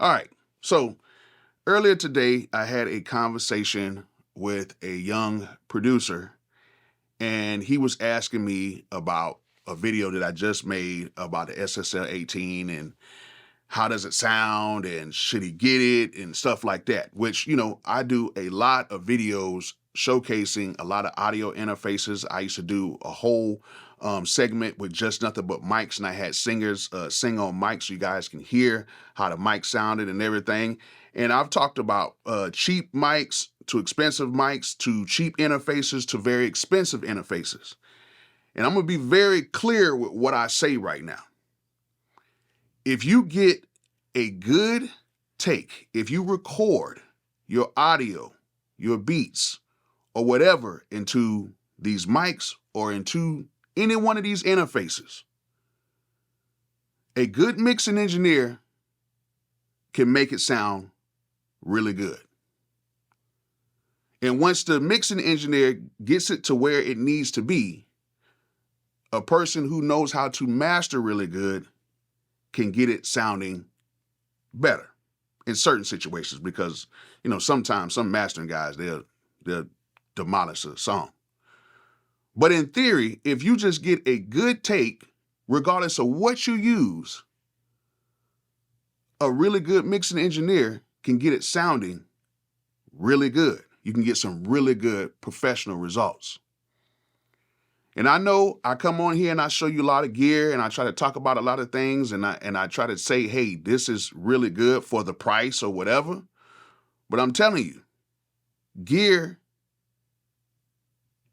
All right. So earlier today, I had a conversation with a young producer, and he was asking me about a video that I just made about the SSL 18 and how does it sound and should he get it and stuff like that, which, I do a lot of videos showcasing a lot of audio interfaces. I used to do a whole segment with just nothing but mics, and I had singers sing on mics so you guys can hear how the mic sounded and everything. And I've talked about cheap mics to expensive mics to cheap interfaces to very expensive interfaces. And I'm going to be very clear with what I say right now. If you get a good take, if you record your audio, your beats, or whatever into these mics or into any one of these interfaces, a good mixing engineer can make it sound really good. And once the mixing engineer gets it to where it needs to be, a person who knows how to master really good can get it sounding better in certain situations, because sometimes some mastering guys they'll demolish a song. But in theory, if you just get a good take, regardless of what you use, a really good mixing engineer can get it sounding really good. You can get some really good professional results. And I know I come on here and I show you a lot of gear and I try to talk about a lot of things and I try to say, hey, this is really good for the price or whatever. But I'm telling you, gear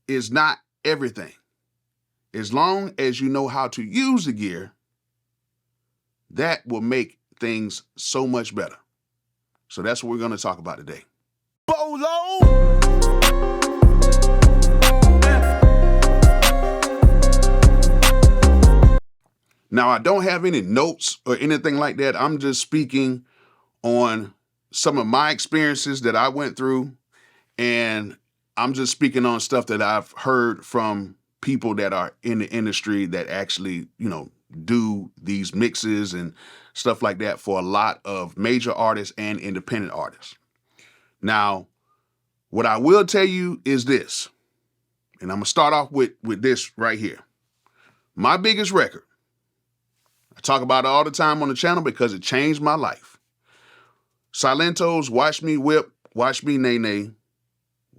is not everything. As long as you know how to use the gear, that will make things so much better. So that's what we're going to talk about today. Bolo! Now, I don't have any notes or anything like that. I'm just speaking on some of my experiences that I went through, and I'm just speaking on stuff that I've heard from people that are in the industry that actually, do these mixes and stuff like that for a lot of major artists and independent artists. Now, what I will tell you is this, and I'm going to start off with this right here. My biggest record, I talk about it all the time on the channel because it changed my life. Silento's Watch Me Whip, Watch Me Nay Nay.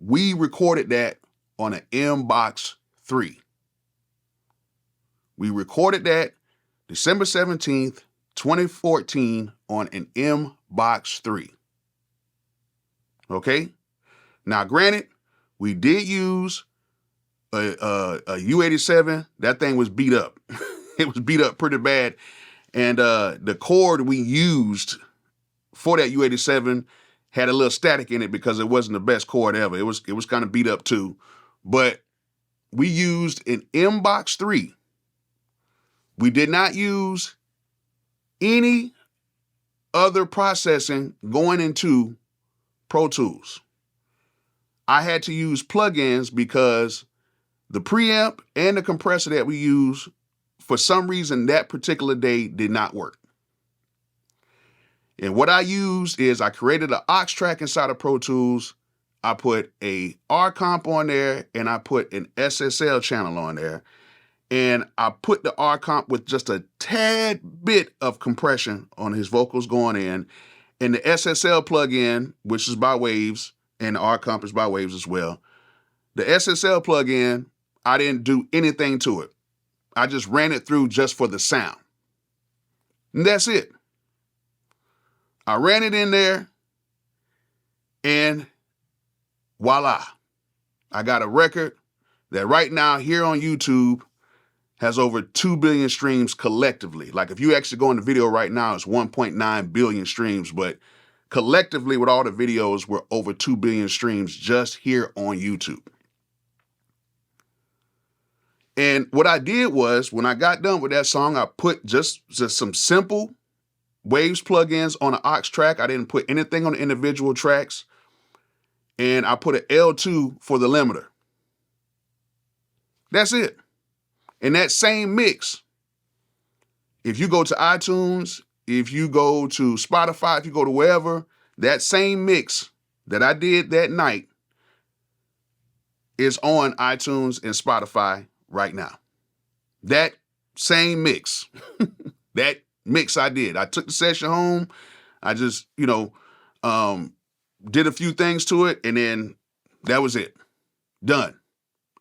We recorded that on an M-Box 3. We recorded that December 17th, 2014 on an M-Box 3. Okay? Now, granted, we did use a U87. That thing was beat up. It was beat up pretty bad. And the cord we used for that U87 had a little static in it because it wasn't the best cord ever. It was kind of beat up too. But we used an M-Box 3. We did not use any other processing going into Pro Tools. I had to use plugins because the preamp and the compressor that we use, for some reason, that particular day did not work. And what I used is I created an aux track inside of Pro Tools. I put a R comp on there and I put an SSL channel on there. And I put the R comp with just a tad bit of compression on his vocals going in. And the SSL plugin, which is by Waves, and the R comp is by Waves as well. The SSL plugin, I didn't do anything to it. I just ran it through just for the sound. And that's it. I ran it in there, and voila. I got a record that right now here on YouTube has over 2 billion streams collectively. Like if you actually go in the video right now, it's 1.9 billion streams, but collectively with all the videos, we're over 2 billion streams just here on YouTube. And what I did was, when I got done with that song, I put just some simple Waves plugins on an aux track. I didn't put anything on the individual tracks. And I put an L2 for the limiter. That's it. And that same mix, if you go to iTunes if you go to Spotify, if you go to wherever, that same mix that I did that night is on iTunes and Spotify right now. That same mix, that mix I did. I took the session home. I just, did a few things to it, and then that was it. Done.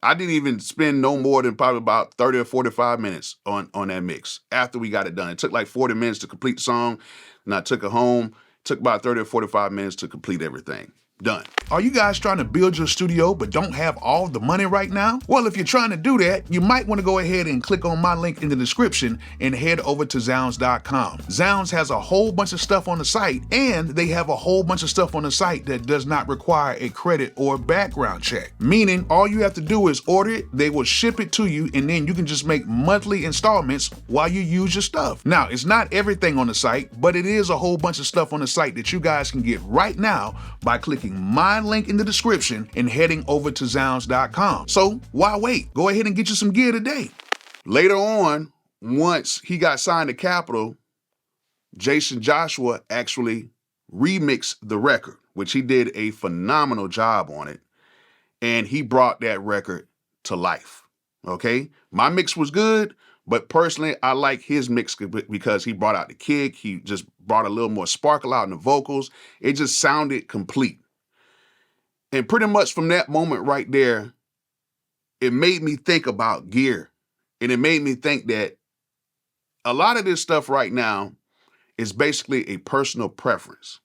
I didn't even spend no more than probably about 30 or 45 minutes on that mix after we got it done. It took like 40 minutes to complete the song, and I took it home. It took about 30 or 45 minutes to complete everything. Done. Are you guys trying to build your studio but don't have all the money right now? Well, if you're trying to do that, you might want to go ahead and click on my link in the description and head over to Zounds.com. Zounds has a whole bunch of stuff on the site, and they have a whole bunch of stuff on the site that does not require a credit or background check. Meaning, all you have to do is order it, they will ship it to you, and then you can just make monthly installments while you use your stuff. Now, it's not everything on the site, but it is a whole bunch of stuff on the site that you guys can get right now by clicking my link in the description and heading over to Zounds.com. So why wait? Go ahead and get you some gear today. Later on, once he got signed to Capitol, Jason Joshua actually remixed the record, which he did a phenomenal job on it. And he brought that record to life. Okay? My mix was good, but personally, I like his mix because he brought out the kick. He just brought a little more sparkle out in the vocals. It just sounded complete. And pretty much from that moment right there, it made me think about gear. And it made me think that a lot of this stuff right now is basically a personal preference.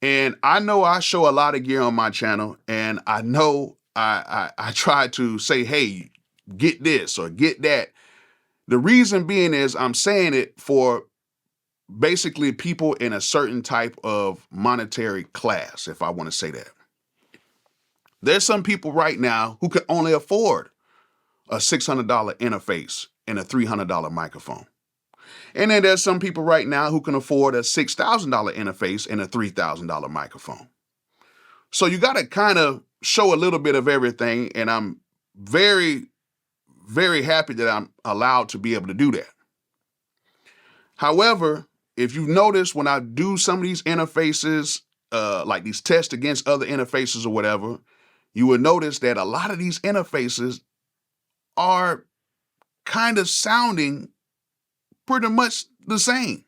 And I know I show a lot of gear on my channel, and I know I try to say, hey, get this or get that. The reason being is I'm saying it for basically people in a certain type of monetary class, if I want to say that. There's some people right now who can only afford a $600 interface and a $300 microphone. And then there's some people right now who can afford a $6,000 interface and a $3,000 microphone. So you got to kind of show a little bit of everything, and I'm very, very happy that I'm allowed to be able to do that. However, if you've noticed when I do some of these interfaces, like these tests against other interfaces or whatever, you will notice that a lot of these interfaces are kind of sounding pretty much the same.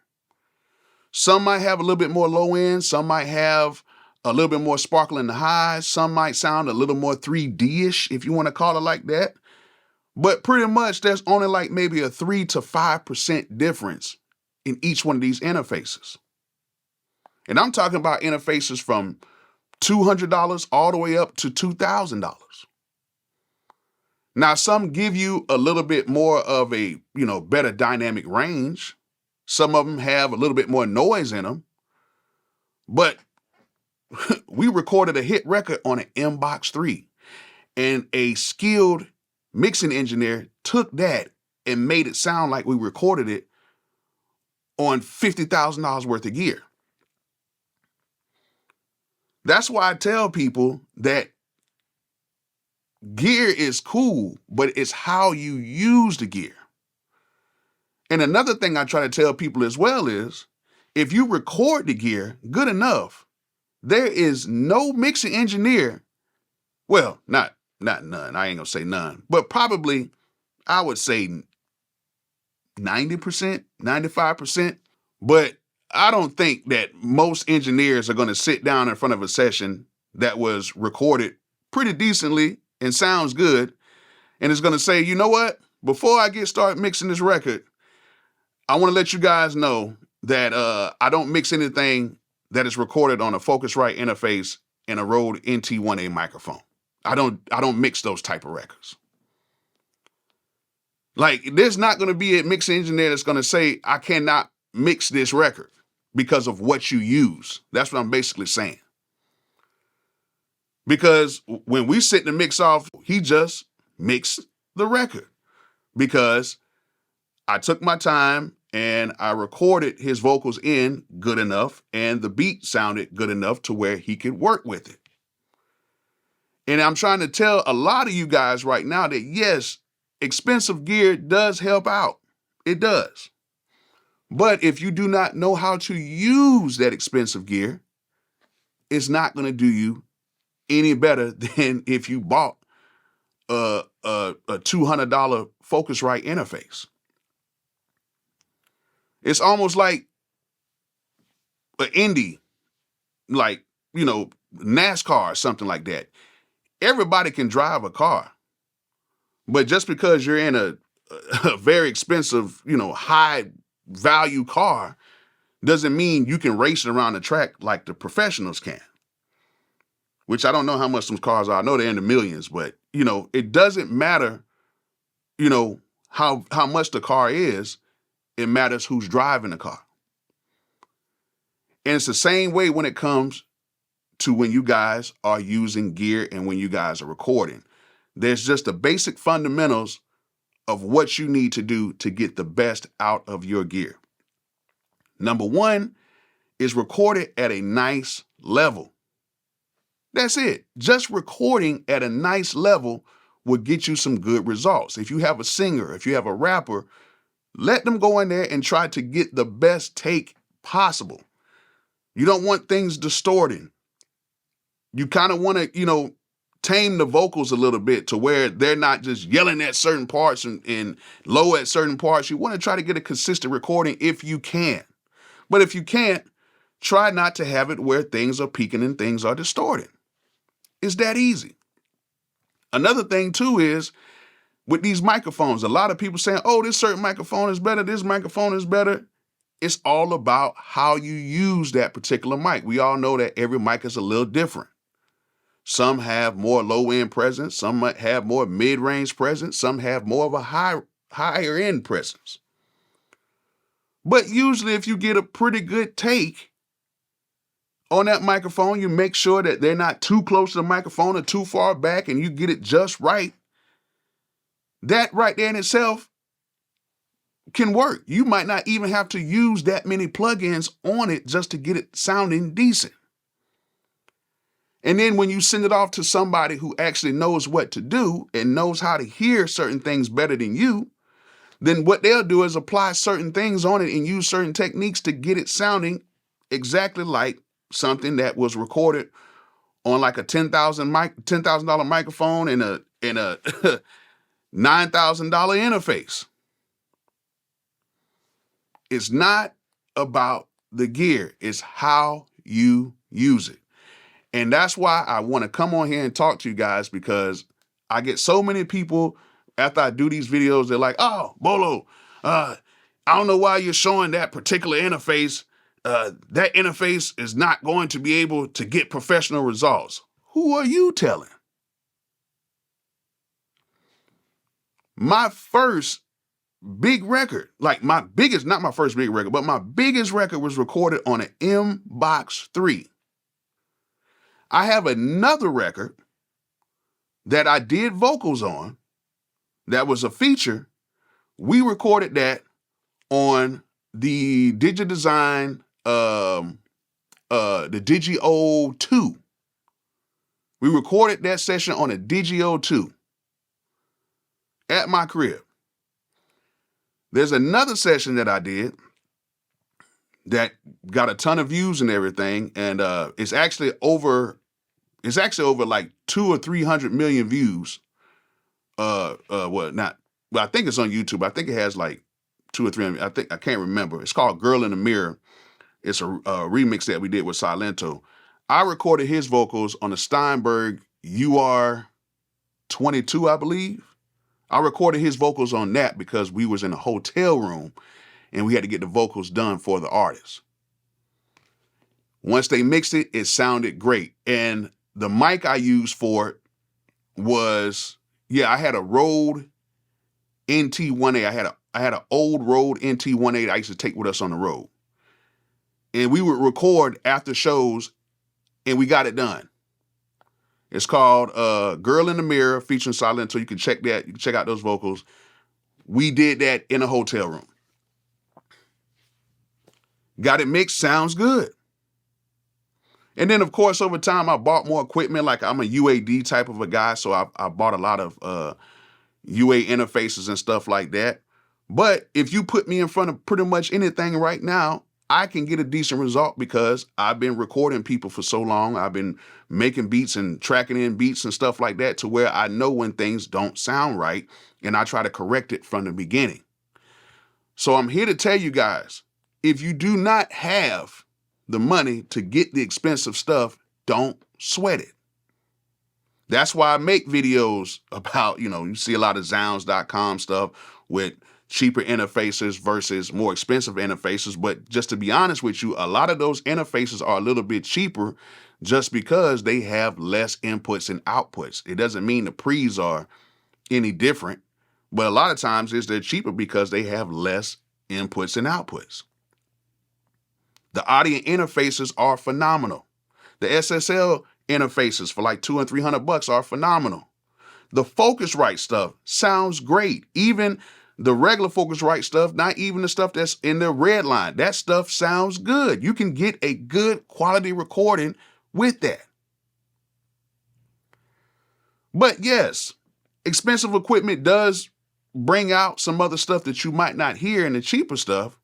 Some might have a little bit more low end, some might have a little bit more sparkle in the highs, some might sound a little more 3D-ish, if you want to call it like that. But pretty much there's only like maybe a 3 to 5% difference in each one of these interfaces. And I'm talking about interfaces from $200 all the way up to $2,000. Now, some give you a little bit more of a, better dynamic range. Some of them have a little bit more noise in them. But we recorded a hit record on an Mbox 3, and a skilled mixing engineer took that and made it sound like we recorded it on $50,000 worth of gear. That's why I tell people that gear is cool, but it's how you use the gear. And another thing I try to tell people as well is, if you record the gear good enough, there is no mixing engineer, well, not none, I ain't gonna say none, but probably I would say 90%, 95%. But I don't think that most engineers are gonna sit down in front of a session that was recorded pretty decently and sounds good, and is gonna say, you know what, before I get started mixing this record, I wanna let you guys know that I don't mix anything that is recorded on a Focusrite interface and a Rode NT1A microphone. I don't mix those type of records. Like, there's not going to be a mix engineer that's going to say, I cannot mix this record because of what you use. That's what I'm basically saying. Because when we sit to mix off, he just mixed the record because I took my time and I recorded his vocals in good enough, and the beat sounded good enough to where he could work with it. And I'm trying to tell a lot of you guys right now that yes, expensive gear does help out. It does. But if you do not know how to use that expensive gear, it's not going to do you any better than if you bought a $200 Focusrite interface. It's almost like an Indy, like, NASCAR or something like that. Everybody can drive a car, but just because you're in a very expensive, high value car doesn't mean you can race it around the track like the professionals can. Which I don't know how much those cars are. I know they're in the millions, but it doesn't matter, how much the car is. It matters who's driving the car. And it's the same way when it comes to when you guys are using gear and when you guys are recording. There's just the basic fundamentals of what you need to do to get the best out of your gear. Number one is record it at a nice level. That's it. Just recording at a nice level will get you some good results. If you have a singer, if you have a rapper, let them go in there and try to get the best take possible. You don't want things distorting. You kind of want to, tame the vocals a little bit to where they're not just yelling at certain parts and low at certain parts. You want to try to get a consistent recording if you can. But if you can't, try not to have it where things are peaking and things are distorting. It's that easy. Another thing too is with these microphones, a lot of people saying, oh, this certain microphone is better, this microphone is better. It's all about how you use that particular mic. We all know that every mic is a little different. Some have more low-end presence, some might have more mid-range presence, some have more of a higher-end presence. But usually if you get a pretty good take on that microphone, you make sure that they're not too close to the microphone or too far back and you get it just right. That right there in itself can work. You might not even have to use that many plugins on it just to get it sounding decent. And then when you send it off to somebody who actually knows what to do and knows how to hear certain things better than you, then what they'll do is apply certain things on it and use certain techniques to get it sounding exactly like something that was recorded on like a $10,000 microphone and a $9,000 interface. It's not about the gear, it's how you use it. And that's why I want to come on here and talk to you guys, because I get so many people after I do these videos, they're like, oh, Bolo, I don't know why you're showing that particular interface. That interface is not going to be able to get professional results. Who are you telling? My first big record, like my biggest, not my first big record, but my biggest record was recorded on an M-Box 3. I have another record that I did vocals on that was a feature. We recorded that on the DigiDesign, the Digio 2. We recorded that session on a Digio 2 at my crib. There's another session that I did that got a ton of views and everything, and it's actually over like 200 or 300 million views. I think it's on YouTube. I think it has like 200 or 300. I can't remember. It's called "Girl in the Mirror." It's a remix that we did with Silento. I recorded his vocals on the Steinberg UR22, I believe. I recorded his vocals on that because we was in a hotel room and we had to get the vocals done for the artist. Once they mixed it, it sounded great. And the mic I used for it was, I had a Rode NT-18. I had an old Rode NT-18 I used to take with us on the road. And we would record after shows and we got it done. It's called Girl in the Mirror featuring Silento. You can check that. You can check out those vocals. We did that in a hotel room. Got it mixed, sounds good. And then, of course, over time, I bought more equipment. Like I'm a UAD type of a guy, so I bought a lot of UA interfaces and stuff like that. But if you put me in front of pretty much anything right now, I can get a decent result because I've been recording people for so long. I've been making beats and tracking in beats and stuff like that to where I know when things don't sound right and I try to correct it from the beginning. So I'm here to tell you guys, if you do not have the money to get the expensive stuff, don't sweat it. That's why I make videos about, you see a lot of Zounds.com stuff with cheaper interfaces versus more expensive interfaces. But just to be honest with you, a lot of those interfaces are a little bit cheaper just because they have less inputs and outputs. It doesn't mean the pre's are any different, but a lot of times they're cheaper because they have less inputs and outputs. The audio interfaces are phenomenal. The SSL interfaces for like $200 and $300 are phenomenal. The Focusrite stuff sounds great. Even the regular Focusrite stuff, not even the stuff that's in the red line, that stuff sounds good. You can get a good quality recording with that. But yes, expensive equipment does bring out some other stuff that you might not hear in the cheaper stuff,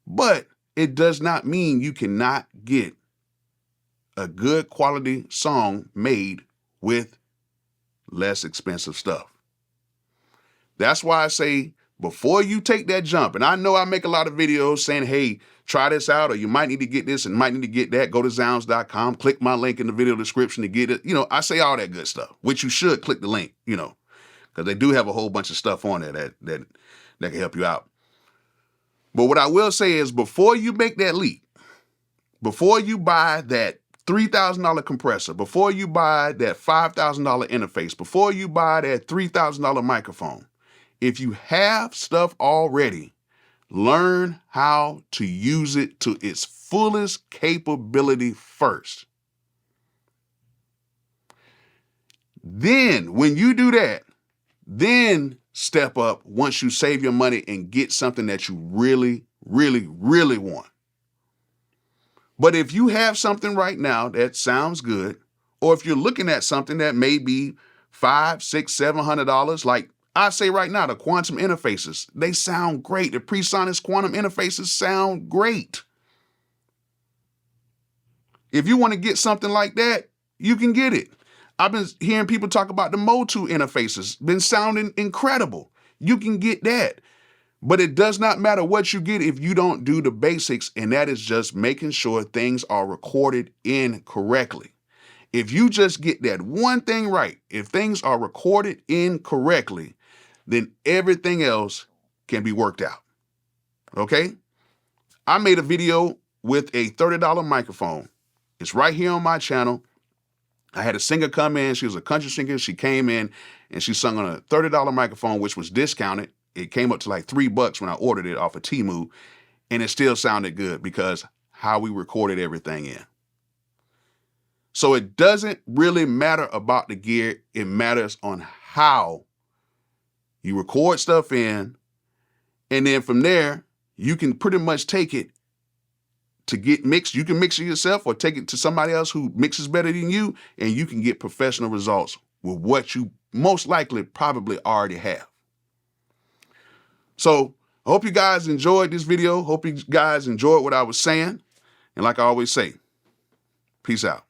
but it does not mean you cannot get a good quality song made with less expensive stuff. That's why I say before you take that jump, and I know I make a lot of videos saying, hey, try this out, or you might need to get this and might need to get that. Go to Zounds.com, click my link in the video description to get it. I say all that good stuff, which you should click the link, because they do have a whole bunch of stuff on there that can help you out. But what I will say is before you make that leap, before you buy that $3,000 compressor, before you buy that $5,000 interface, before you buy that $3,000 microphone, if you have stuff already, learn how to use it to its fullest capability first. Then, when you do that, then step up once you save your money and get something that you really, really, really want. But if you have something right now that sounds good, or if you're looking at something that may be $500, $600, $700, like I say right now, the quantum interfaces, they sound great. The PreSonus quantum interfaces sound great. If you want to get something like that, you can get it. I've been hearing people talk about the Motu interfaces, been sounding incredible. You can get that. But it does not matter what you get if you don't do the basics, and that is just making sure things are recorded in correctly. If you just get that one thing right, if things are recorded in correctly, then everything else can be worked out. Okay? I made a video with a $30 microphone. It's right here on my channel. I had a singer come in. She was a country singer. She came in and she sung on a $30 microphone, which was discounted. It came up to like $3 when I ordered it off of Temu, and it still sounded good because how we recorded everything in. So it doesn't really matter about the gear. It matters on how you record stuff in, and then from there, you can pretty much take it to get mixed. You can mix it yourself or take it to somebody else who mixes better than you, and you can get professional results with what you most likely probably already have. So I hope you guys enjoyed this video. Hope you guys enjoyed what I was saying. And like I always say, peace out.